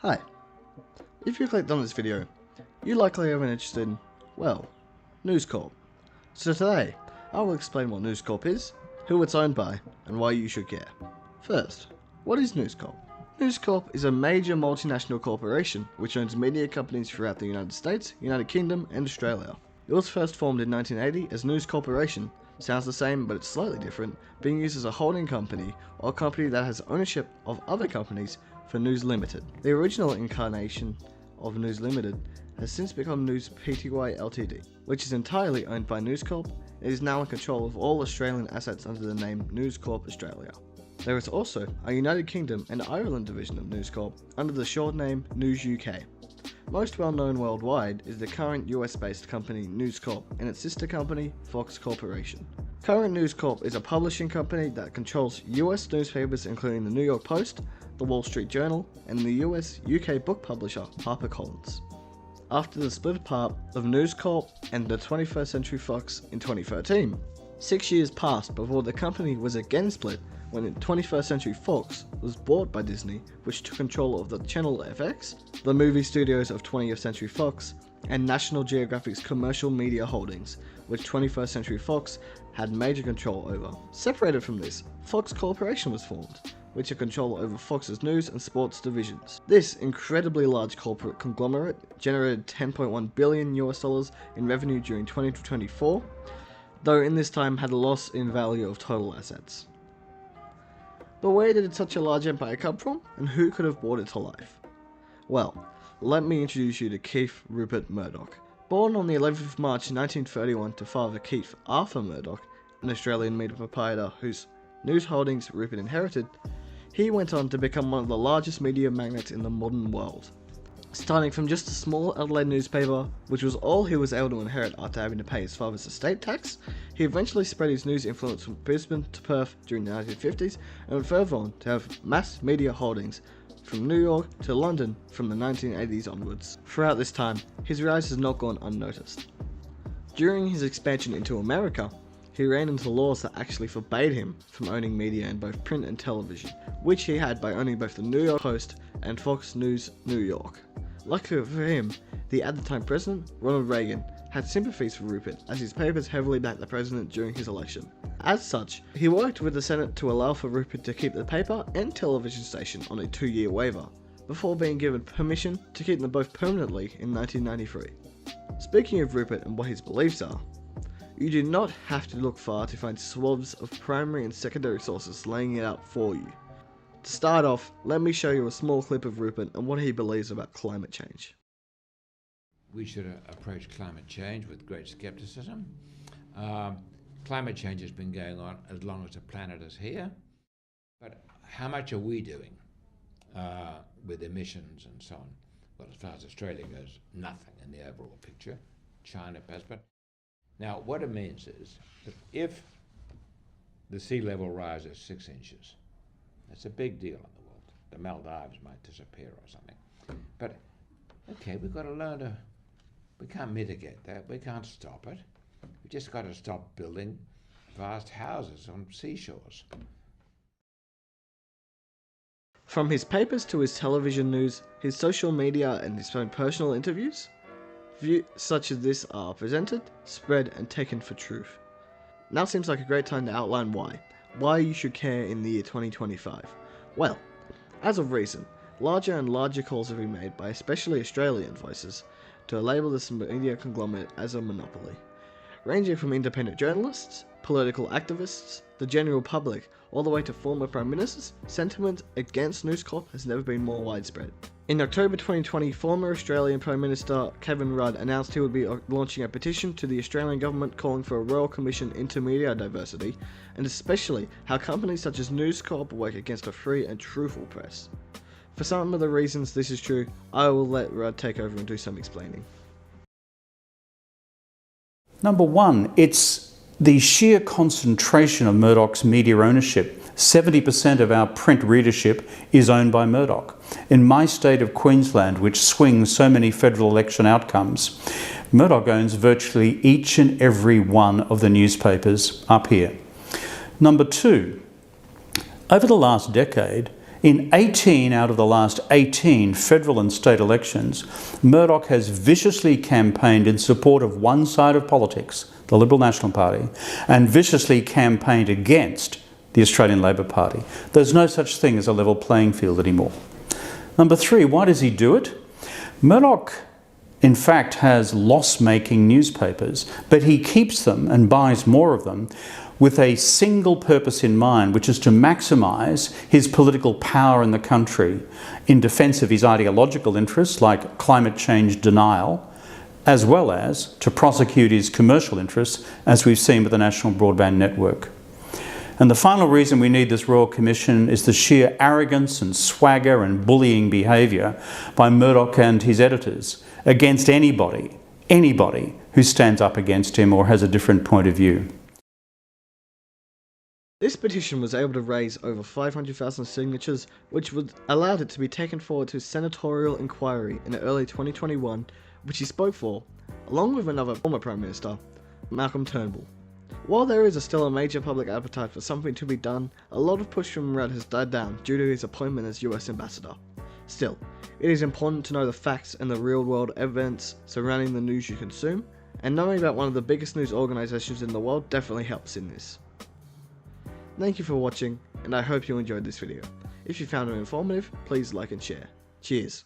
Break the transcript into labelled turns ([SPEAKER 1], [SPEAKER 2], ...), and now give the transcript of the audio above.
[SPEAKER 1] Hi, if you clicked on this video, you likely have an interest in, well, News Corp. So today, I will explain what News Corp is, who it's owned by, and why you should care. First, what is News Corp? News Corp is a major multinational corporation which owns media companies throughout the United States, United Kingdom, and Australia. It was first formed in 1980 as News Corporation, sounds the same but it's slightly different, being used as a holding company or a company that has ownership of other companies for News Limited. The original incarnation of News Limited has since become News Pty Ltd, which is entirely owned by News Corp and is now in control of all Australian assets under the name News Corp Australia. There is also a United Kingdom and Ireland division of News Corp under the short name News UK. Most well known worldwide is the current US-based company News Corp and its sister company Fox Corporation. Current News Corp is a publishing company that controls US newspapers including the New York Post, the Wall Street Journal, and the US-UK book publisher HarperCollins. After the split apart of News Corp and the 21st Century Fox in 2013, 6 years passed before the company was again split when the 21st Century Fox was bought by Disney, which took control of the Channel FX, the movie studios of 20th Century Fox, and National Geographic's commercial media holdings, which 21st Century Fox had major control over. Separated from this, Fox Corporation was formed, which had control over Fox's news and sports divisions. This incredibly large corporate conglomerate generated $10.1 billion in revenue during 2024, though in this time had a loss in value of total assets. But where did such a large empire come from, and who could have brought it to life? Well, let me introduce you to Keith Rupert Murdoch. Born on the 11th of March 1931 to father Keith Arthur Murdoch, an Australian media proprietor whose news holdings Rupert inherited, he went on to become one of the largest media magnates in the modern world. Starting from just a small Adelaide newspaper, which was all he was able to inherit after having to pay his father's estate tax, he eventually spread his news influence from Brisbane to Perth during the 1950s and went further on to have mass media holdings from New York to London from the 1980s onwards. Throughout this time, his rise has not gone unnoticed. During his expansion into America, he ran into laws that actually forbade him from owning media in both print and television, which he had by owning both the New York Post and Fox News New York. Luckily for him, the at the time president, Ronald Reagan, had sympathies for Rupert as his papers heavily backed the president during his election. As such, he worked with the Senate to allow for Rupert to keep the paper and television station on a 2-year waiver, before being given permission to keep them both permanently in 1993. Speaking of Rupert and what his beliefs are, you do not have to look far to find swathes of primary and secondary sources laying it out for you. To start off, let me show you a small clip of Rupert and what he believes about climate change.
[SPEAKER 2] We should approach climate change with great skepticism. Climate change has been going on as long as the planet is here, but how much are we doing with emissions and so on? Well, as far as Australia goes, nothing in the overall picture. China, but now what it means is that if the sea level rises 6 inches, that's a big deal in the world. The Maldives might disappear or something. But, okay, we've got to learn to, we can't mitigate that, we can't stop it. We've just got to stop building vast houses on seashores.
[SPEAKER 1] From his papers to his television news, his social media and his own personal interviews, views such as this are presented, spread and taken for truth. Now seems like a great time to outline why you should care in the year 2025. Well, as of recent, larger and larger calls have been made by especially Australian voices to label this media conglomerate as a monopoly, ranging from independent journalists, political activists, the general public, all the way to former prime ministers. Sentiment against News Corp has never been more widespread. In October 2020, former Australian Prime Minister Kevin Rudd announced he would be launching a petition to the Australian government calling for a Royal Commission into media diversity, and especially how companies such as News Corp work against a free and truthful press. For some of the reasons this is true, I will let Rudd take over and do some explaining.
[SPEAKER 3] Number one, it's the sheer concentration of Murdoch's media ownership. 70% of our print readership is owned by Murdoch. In my state of Queensland, which swings so many federal election outcomes, Murdoch owns virtually each and every one of the newspapers up here. Number two, over the last decade, In 18 out of the last 18 federal and state elections, Murdoch has viciously campaigned in support of one side of politics, the Liberal National Party, and viciously campaigned against the Australian Labor Party. There's no such thing as a level playing field anymore. Number 3, why does he do it? Murdoch, in fact, has loss-making newspapers, but he keeps them and buys more of them with a single purpose in mind, which is to maximise his political power in the country in defence of his ideological interests like climate change denial, as well as to prosecute his commercial interests, as we've seen with the National Broadband Network. And the final reason we need this Royal Commission is the sheer arrogance and swagger and bullying behaviour by Murdoch and his editors against anybody who stands up against him or has a different point of view.
[SPEAKER 1] This petition was able to raise over 500,000 signatures, which would allowed it to be taken forward to senatorial inquiry in early 2021, which he spoke for, along with another former Prime Minister, Malcolm Turnbull. While there is still a major public appetite for something to be done, a lot of push from Rudd has died down due to his appointment as US Ambassador. Still, it is important to know the facts and the real-world evidence surrounding the news you consume, and knowing about one of the biggest news organisations in the world definitely helps in this. Thank you for watching, and I hope you enjoyed this video. If you found it informative, please like and share. Cheers.